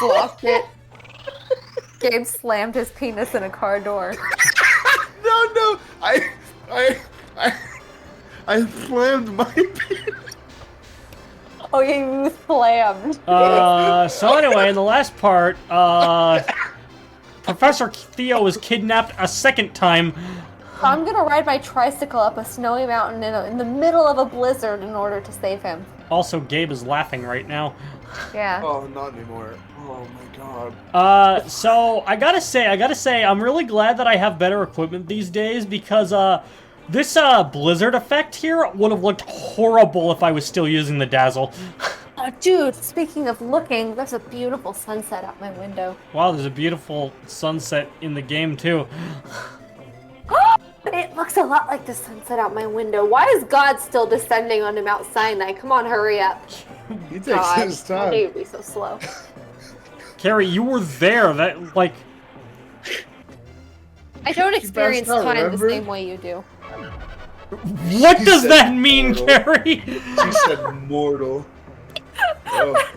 lost it. Gabe slammed his penis in a car door. No, I slammed my penis. Oh, you slammed. So anyway, in the last part, Professor Theo was kidnapped a second time. I'm gonna ride my tricycle up a snowy mountain in the middle of a blizzard in order to save him. Also, Gabe is laughing right now. Yeah. Oh, not anymore. Oh my god. So I gotta say, I'm really glad that I have better equipment these days because, this, blizzard effect here would have looked horrible if I was still using the Dazzle. Dude, speaking of looking, there's a beautiful sunset out my window. Wow, there's a beautiful sunset in the game, too. It looks a lot like the sunset out my window. Why is God still descending onto Mount Sinai? Come on, hurry up. He takes God, his why time. do you be so slow? Carrie, you were there. That, like... I don't experience out, time remember? the same way you do. What She does said that mean, mortal. Carrie? She said mortal. Oh.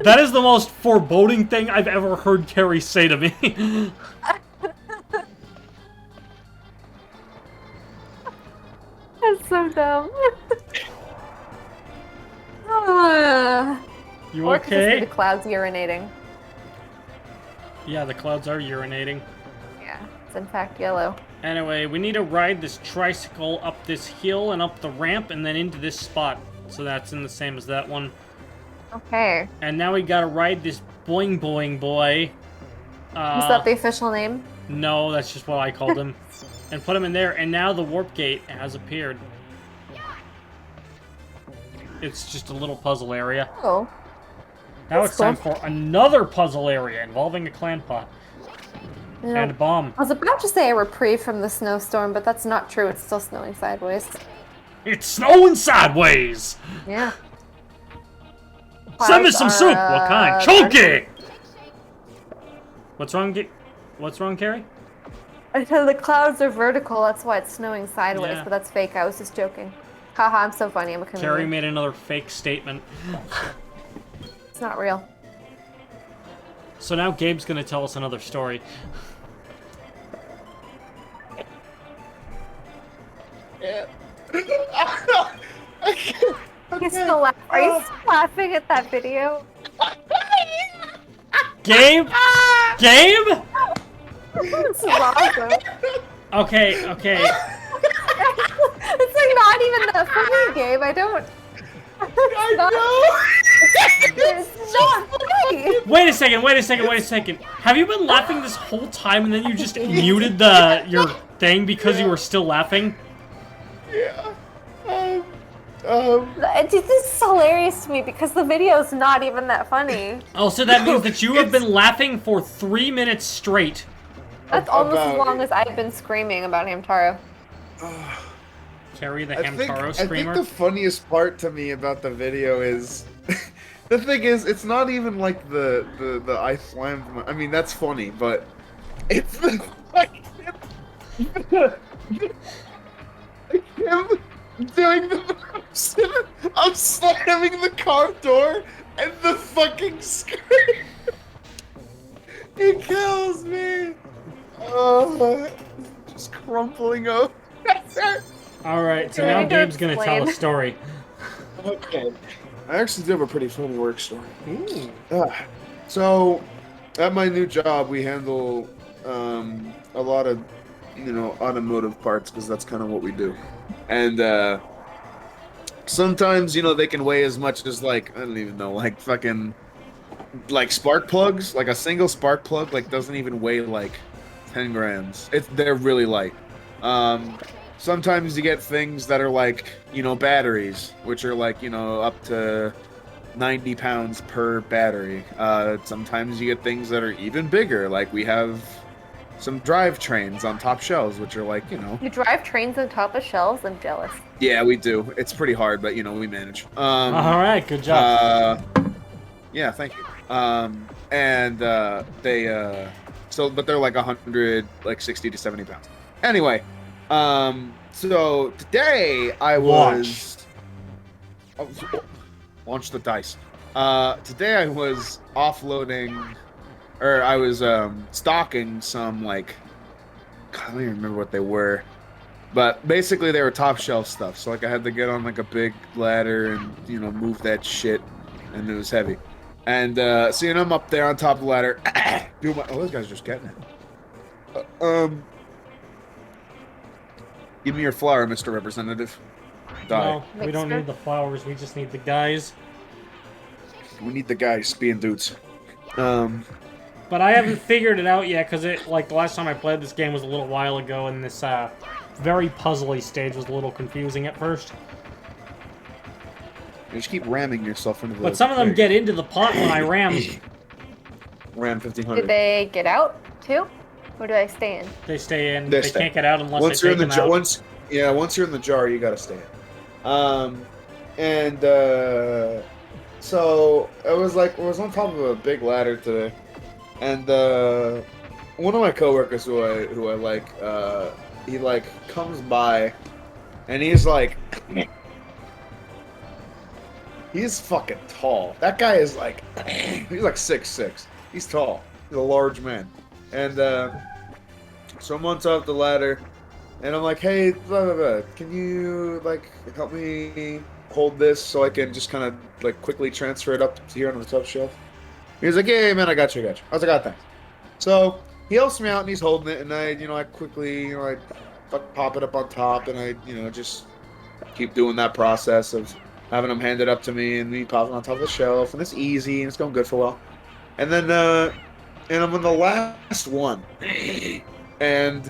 That is the most foreboding thing I've ever heard Carrie say to me. That's so dumb. You Or it could just be okay? the clouds urinating. Yeah, the clouds are urinating. Yeah, it's in fact yellow. Anyway, we need to ride this tricycle up this hill and up the ramp and then into this spot. So that's in the same as that one. Okay. And now we gotta ride this boing boing boy. Is that the official name? No, that's just what I called him. And put him in there, and now the warp gate has appeared. It's just a little puzzle area. Oh. Now That's it's time cool. for another puzzle area involving a clan pot. No. And a bomb. I was about to say a reprieve from the snowstorm, but that's not true. It's still snowing sideways. It's snowing sideways! Yeah. Send me Clouds some are, soup! What kind? Chunky! What's wrong, What's wrong, Carrie? I said the clouds are vertical, that's why it's snowing sideways, Yeah. but that's fake. I was just joking. Haha, I'm so funny. I'm a comedian. Carrie made another fake statement. It's not real. So now Gabe's gonna tell us another story. Yeah. You're still Are you still laughing at that video? Gabe? Gabe? It's awesome. Okay. It's like not even that funny, Gabe. I don't. It's not funny. Wait a second. Have you been laughing this whole time and then you just muted your thing because you were still laughing? Yeah. This is hilarious to me because the video is not even that funny. Oh, so that means that you have been laughing for 3 minutes straight. That's almost as About long as I've been screaming about Hamtaro. Carrie the I think Hamtaro screamer. the funniest part to me about the video is the thing is it's not even like the I slammed my, I mean that's funny, but it's the like him doing the motion of slamming the car door and the fucking scream. It kills me. Oh, just crumpling up. Alright, so Do I now need to Gabe's gonna tell explain? a story. Okay. I actually do have a pretty funny work story. So, at my new job, we handle a lot of, automotive parts because that's kind of what we do. And sometimes, they can weigh as much as I don't even know, fucking, spark plugs. Like a single spark plug, doesn't even weigh 10 grams. They're really light. Sometimes you get things that are batteries, which are up to 90 pounds per battery. Sometimes you get things that are even bigger, we have some drivetrains on top shelves, which are You drive trains on top of shelves? I'm jealous. Yeah, we do. It's pretty hard, but we manage. Alright, good job. Yeah, thank you. And they but they're 160 to 70 pounds. Anyway, so today I was launch the dice. Today I was offloading, or I was stocking some like, God, I don't even remember what they were, but basically they were top shelf stuff. So like I had to get on like a big ladder and move that shit, and it was heavy. And seeing I'm up there on top of the ladder, this guy's just getting it. Give me your flower, Mr. Representative. Die. No, we don't need the flowers. We just need the guys. We need the guys being dudes. But I haven't figured it out yet because the last time I played this game was a little while ago, and this very puzzly stage was a little confusing at first. You just keep ramming yourself into the... But some of them get into the pot when I ram. Ram 1500. Did they get out too? Or do they stay in? They stay in. They They stay. can't get out unless Once they you're take in the them jar, out. once you're in the jar, you gotta stay in. So it was on top of a big ladder today, and one of my coworkers who I like, he comes by, and he's like, he's fucking tall. That guy is he's like 6'6". He's tall. He's a large man, and so I'm on top of the ladder. And I'm like, hey, blah, blah, blah. Can you, help me hold this so I can just kind of, quickly transfer it up to here on the top shelf? He's like, yeah, man, I got you. I was like, oh, thanks. So he helps me out, and he's holding it, and I quickly, I pop it up on top, and I, just keep doing that process of having him hand it up to me, and me popping on top of the shelf, and it's easy, and it's going good for a while. And then, and I'm on the last one, and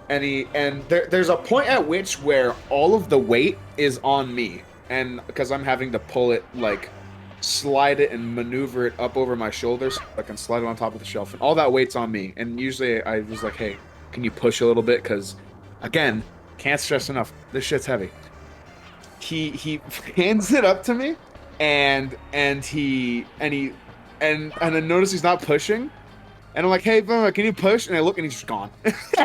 there's a point at which where all of the weight is on me, and because I'm having to pull it, slide it and maneuver it up over my shoulders so I can slide it on top of the shelf, and all that weight's on me. And usually I was like, hey, can you push a little bit, because again, can't stress enough, this shit's heavy. He hands it up to me, and I notice he's not pushing. And I'm like, hey, can you push? And I look, and he's just gone.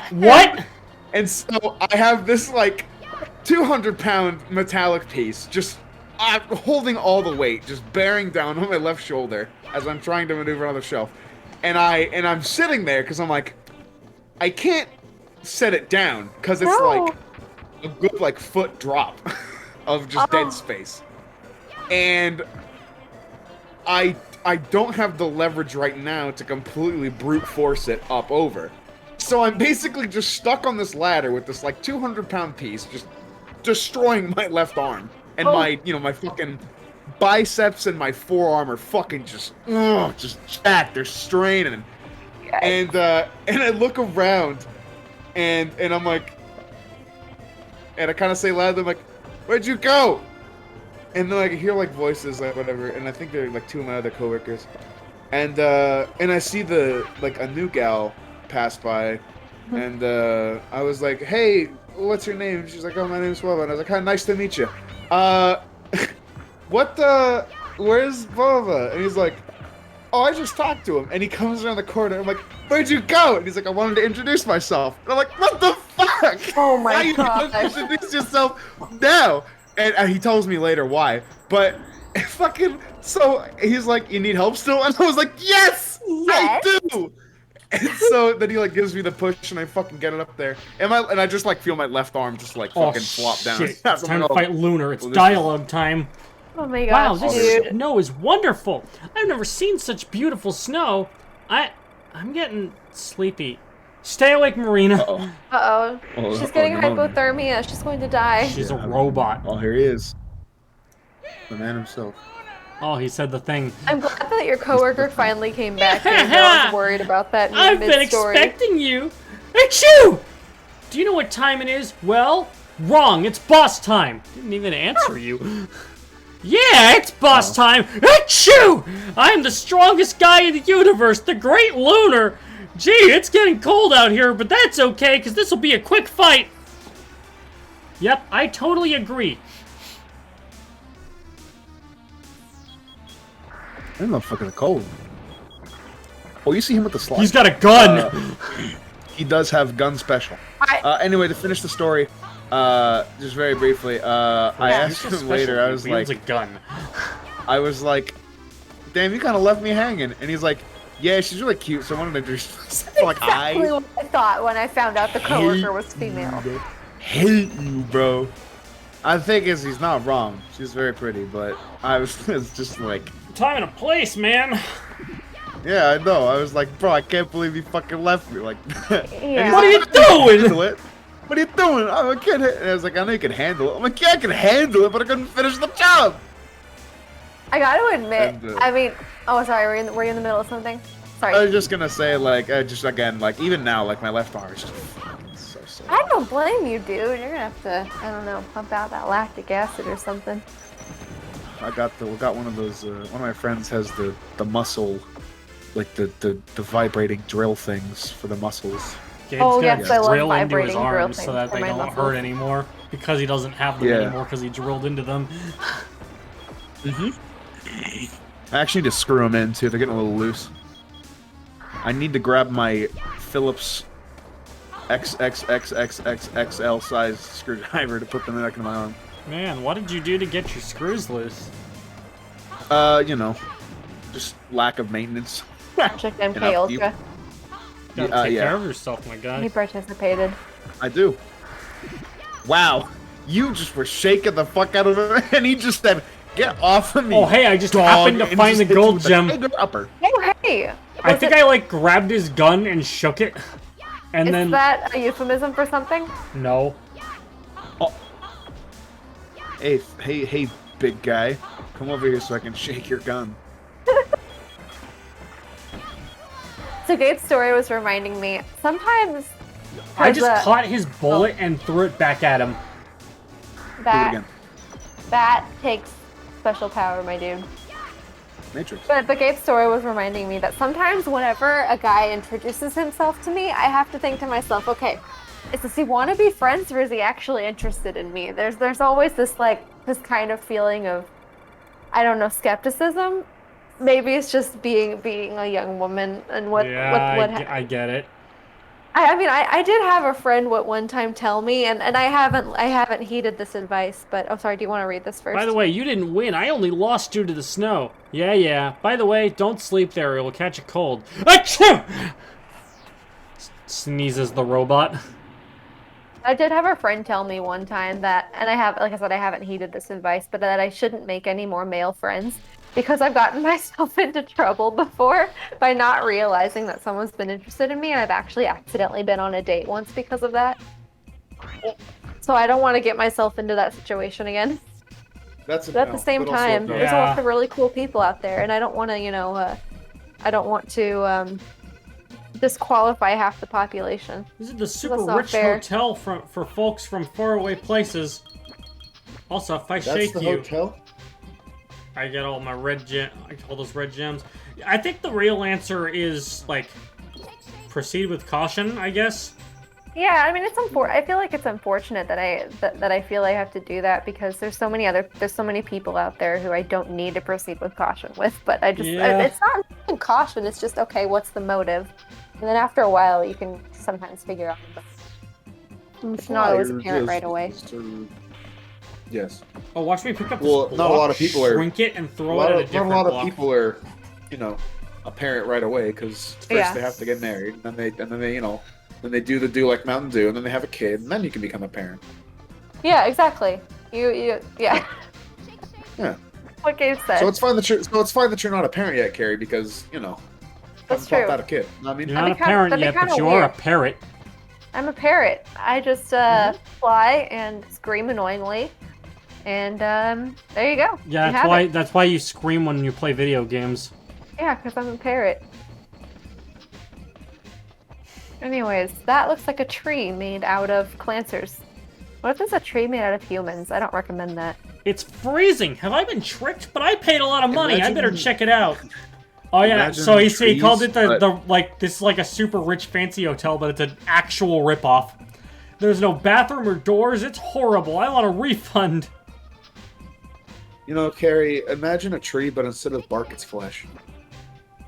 What? And so I have this, 200-pound metallic piece just holding all the weight, just bearing down on my left shoulder as I'm trying to maneuver on the shelf. And I'm sitting there because I'm like, I can't set it down because it's a good, foot drop of just dead space. And I don't have the leverage right now to completely brute force it up over. So I'm basically just stuck on this ladder with this 200-pound piece, just destroying my left arm. And my fucking biceps and my forearm are fucking just jacked. They're straining. And I look around and I'm like, and I kind of say loudly, I'm like, where'd you go? And then I hear voices, whatever, and I think they're two of my other coworkers. And I see a new gal pass by, and I was like, hey, what's your name? She's like, oh, my name's Bubba. And I was like, hi, nice to meet you. Where's Bubba? And he's like, oh, I just talked to him. And he comes around the corner. I'm like, where'd you go? And he's like, I wanted to introduce myself. And I'm like, what the fuck? Oh my God. God. Introduce yourself now. And he tells me later why. But so he's like, you need help still? And I was like, yes, I do. And so then he gives me the push, and I fucking get it up there. And I just feel my left arm just fucking flop down. Shit. It's time to fight Lunar. It's dialogue time. Oh my gosh, wow, this snow is wonderful. I've never seen such beautiful snow. I'm getting sleepy. Stay awake, Marina. Uh-oh. She's getting hypothermia. She's going to die. She's a robot. Oh, here he is. The man himself. Oh, he said the thing. I'm glad that your coworker finally came back. I was worried about that I've been mid-story. expecting you. Achoo! Do you know what time it is? Well, wrong. It's boss time. Didn't even answer you. Yeah, it's boss time. Achoo! I'm the strongest guy in the universe, the Great Lunar. Gee, it's getting cold out here, but that's okay, because this will be a quick fight. Yep, I totally agree. That motherfucker's cold. Oh, you see him with the slide. He's got a gun. He does have gun special. Anyway, to finish the story, just very briefly, I asked him later. I was like, a gun. I was like, damn, you kind of left me hanging. And he's like, yeah, she's really cute, so I wanted to introduce myself. Like, Exactly what I thought when I found out the coworker was female. hate you, bro. I think he's not wrong. She's very pretty, but I was just like, Time and a place, man. yeah, I know. I was like, bro, I can't believe you fucking left me. Like, and he's Yeah. What are like, you doing? handle it. What are you doing? I'm a kid. And I was like, I know you can handle it. I'm like, yeah, I can handle it, but I couldn't finish the job. I gotta admit, And, I mean, oh, sorry, were you in the middle of something? Sorry. I was just gonna say, like, just again, like, even now, like, my left arm is just fucking so sore. I don't blame you, dude. You're gonna have to, I don't know, pump out that lactic acid or something. We got one of those. One of my friends has the muscle, like the vibrating drill things for the muscles. Gabe's Oh, gonna yes, I love drill into his vibrating drill arms so things that for they my don't muscles. hurt anymore. Because he doesn't have them Yeah. anymore because he drilled into them. I actually need to screw them in too. They're getting a little loose. I need to grab my Phillips XXXXXXL size screwdriver to put them back in my arm. Man, what did you do to get your screws loose? You know, just lack of maintenance. Check MK Enough Ultra. You gotta take yeah. care of yourself, my guy. He participated. I do. Wow, you just were shaking the fuck out of him, and he just said, "Get off of me!" Oh, hey, I just dog," happened to and find just the hit you gold with a gem. tiger upper. Oh, hey! I Was think it- I, like, grabbed his gun and shook it. And Is then... that a euphemism for something? No. Hey, big guy, come over here so I can shake your gun. So Gabe's story was reminding me, sometimes I just there's a- caught his bullet and threw it back at him. Do it that, again. that takes special power, my dude. Matrix. But Gabe's story was reminding me that sometimes whenever a guy introduces himself to me, I have to think to myself, okay, does he want to be friends or is he actually interested in me? There's always this kind of feeling of, I don't know, skepticism. Maybe it's just being a young woman and what I get it. I mean, I did have a friend one time tell me, and I haven't heeded this advice, but oh, sorry, do you want to read this first? By the way, you didn't win. I only lost due to the snow. Yeah. By the way, don't sleep there or you'll catch a cold. Achoo! Sneezes the robot. I did have a friend tell me one time that, and like I said, I haven't heeded this advice, but that I shouldn't make any more male friends because I've gotten myself into trouble before by not realizing that someone's been interested in me, and I've actually accidentally been on a date once because of that. So I don't want to get myself into that situation again. That's a But at no, the same but also time, no. there's a Yeah. lot of really cool people out there, and I don't want to, I don't want to disqualify half the population. This is the super not rich fair. hotel for folks from faraway places. Also, if I That's shake the you, hotel. I get all my all those red gems. I think the real answer is like proceed with caution, I guess. Yeah, I mean I feel like it's unfortunate that I feel I have to do that because there's so many people out there who I don't need to proceed with caution with. But Yeah. it's not caution. It's just okay. What's the motive? And then after a while, you can sometimes figure out. It's not always apparent right away. Yes. Oh, watch me pick up Well, this not a block, lot of people are- shrink it, and A throw lot it at a of, not different a lot block. of people are, apparent right away because first Yeah. they have to get married, and then they, then they do like Mountain Dew, and then they have a kid, and then you can become a parent. Yeah, exactly. Yeah. Yeah. What Gabe said. So it's fine that you're not a parent yet, Carrie, because That's haven't popped true. out a kid. You know what I mean? You're not a That'd be parent kinda yet, but you weird. are a parrot. I'm a parrot. I just fly and scream annoyingly, and there you go. Yeah, You have it. that's why you scream when you play video games. Yeah, because I'm a parrot. Anyways, that looks like a tree made out of clancers. What if there's a tree made out of humans? I don't recommend that. It's freezing. Have I been tricked? But I paid a lot of money. I better Imagine- check it out. Oh yeah, Imagine so he called trees, it but- the like this is like a super rich fancy hotel, but it's an actual ripoff. There's no bathroom or doors. It's horrible. I want a refund. Carrie, imagine a tree, but instead of bark, it's flesh.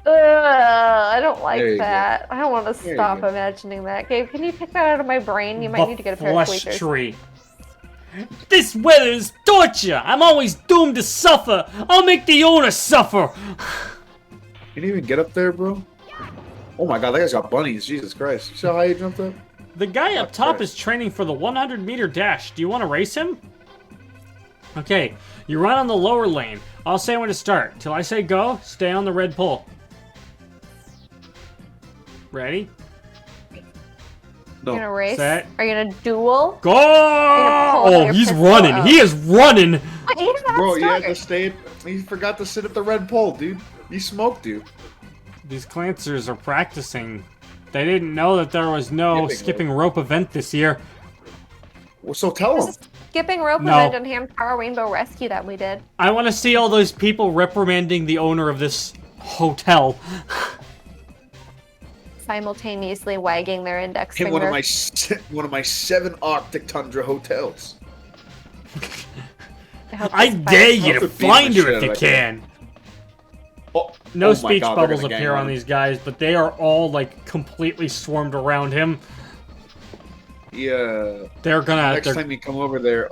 I don't like There you go. that. I don't want to There you stop go. imagining that. Gabe, can you pick that out of my brain? You might The need to get a pair of flesh tweezers. tree. This weather is torture. I'm always doomed to suffer. I'll make the owner suffer. You didn't even get up there, bro? Oh my god, that guy's got bunnies. Jesus Christ. You see how high you jumped up? The guy up top Christ. is training for the 100-meter dash. Do you want to race him? Okay, you run on the lower lane. I'll say when to start. Till I say go, stay on the red pole. Ready? No. You gonna race? Set. Are you gonna duel? Go! pull Oh, your he's pistol running. out. He is running. Wait, you didn't have Bro, to you had start. to stay. You forgot to sit at the red pole, dude. You smoked, dude. These Clancers are practicing. They didn't know that there was no Skipping skipping rope event this year. Well, so tell There's him. a skipping rope No. event on Hamtar Rainbow Rescue that we did. I want to see all those people reprimanding the owner of this hotel. Simultaneously wagging their index Hit finger. one of my 7 Arctic Tundra hotels. hope I this dare fire- you to I'll beat the find her shit if you out of that guy. can. Oh, No oh my speech God, they're bubbles gonna gang appear on him. these guys, but they are all like completely swarmed around him. Yeah. They're gonna. Next time you come over there,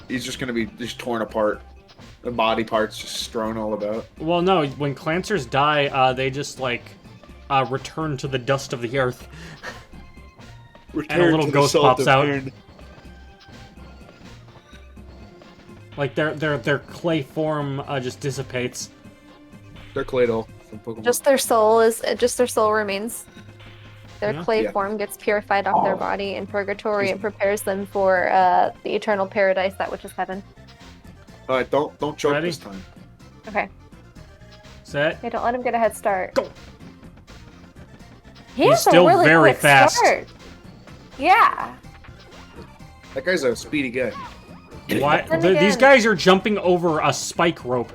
he's just gonna be just torn apart. The body parts just strewn all about. Well, no. When Clancers die, they just like return to the dust of the earth. Return little to the ghost salt pops of out. Earn. Like their clay form just dissipates. They're Claydol from Pokemon. Just their soul remains. Their Yeah. clay Yeah. form gets purified off their body in purgatory and prepares them for the eternal paradise, that which is heaven. All right, don't choke Ready? this time. Okay. Set. Hey, don't let him get a head start. Go. He He's has still a really very quick fast. Start. Yeah. That guy's a speedy guy. Why? Then These again- guys are jumping over a spike rope.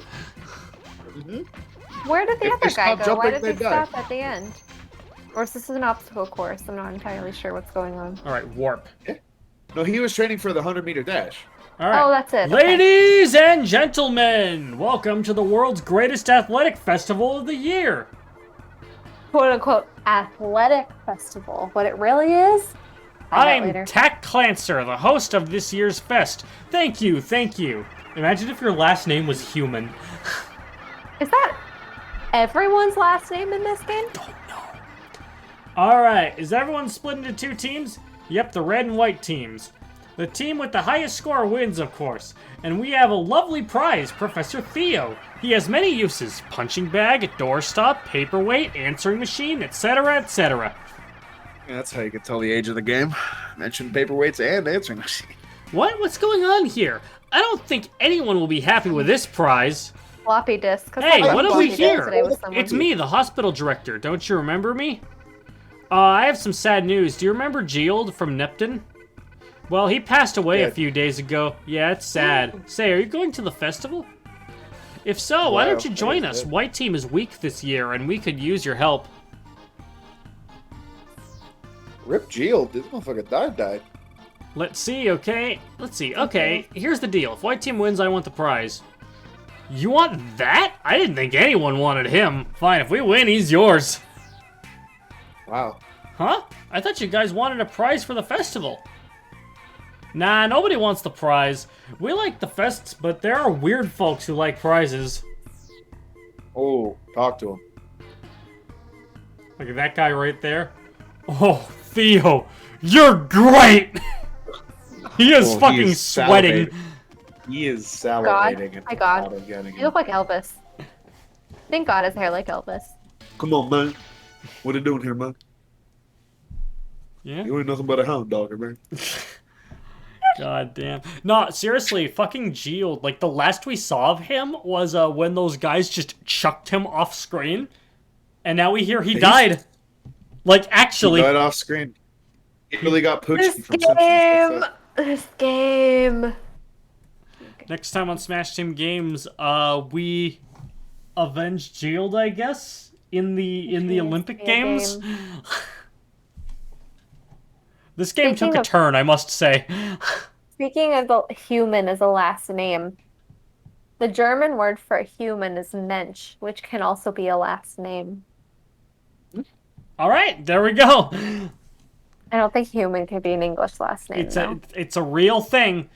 Where did the If other they guy stop go? jumping, Why did they he die. stop at the end? Or is this an obstacle course? I'm not entirely sure what's going on. All right, warp. No, he was training for the 100-meter dash. All right. Oh, that's it. Okay. Ladies and gentlemen, welcome to the world's greatest athletic festival of the year. Quote unquote athletic festival. What it really is? Find out I'm later. Tack Clancer, the host of this year's fest. Thank you, thank you. Imagine if your last name was human. Is that everyone's last name in this game? All right, is everyone split into 2 teams? Yep, the red and white teams. The team with the highest score wins, of course. And we have a lovely prize, Professor Theo. He has many uses: punching bag, doorstop, paperweight, answering machine, etc., etc. Yeah, that's how you can tell the age of the game. Mention paperweights and answering machine. What's going on here? I don't think anyone will be happy with this prize. Floppy disk. 'cause Hey, I what left do we floppy disk hear? today with someone. It's me, the hospital director. Don't you remember me? I have some sad news. Do you remember Geold from Neptune? Well, he passed away a Dead. few days ago. Yeah, it's sad. Say, are you going to the festival? If so, why Wow, don't you that join is us? good. White team is weak this year, and we could use your help. Rip Geold. This motherfucker died. Let's see, okay? Let's see. Okay, here's the deal. If White team wins, I want the prize. You want that? I didn't think anyone wanted him. Fine, if we win, he's yours. Wow. Huh? I thought you guys wanted a prize for the festival. Nah, nobody wants the prize. We like the fests, but there are weird folks who like prizes. Oh, talk to him. Look at that guy right there. Oh, Theo, you're great! He is Oh, he fucking is sweating. salivating. He is God. salivating. at My the God. thought of getting You him. look like Elvis. Thank God his hair like Elvis. Come on, man. What are you doing here, man? Yeah? You ain't nothing but a hound dog, man. God damn. No, seriously, fucking Geold. Like, the last we saw of him was when those guys just chucked him off screen. And now we hear he died. Like, actually. He died off screen. He really got Poochie This from Simpsons. game! This game! Next time on Smash Team Games, we avenge Geold, I guess, in the Olympic be a Games. This game Speaking took a of- turn, I must say. Speaking of the human as a last name, the German word for human is Mensch, which can also be a last name. All right, there we go. I don't think human could be an English last name. It's though. a real thing.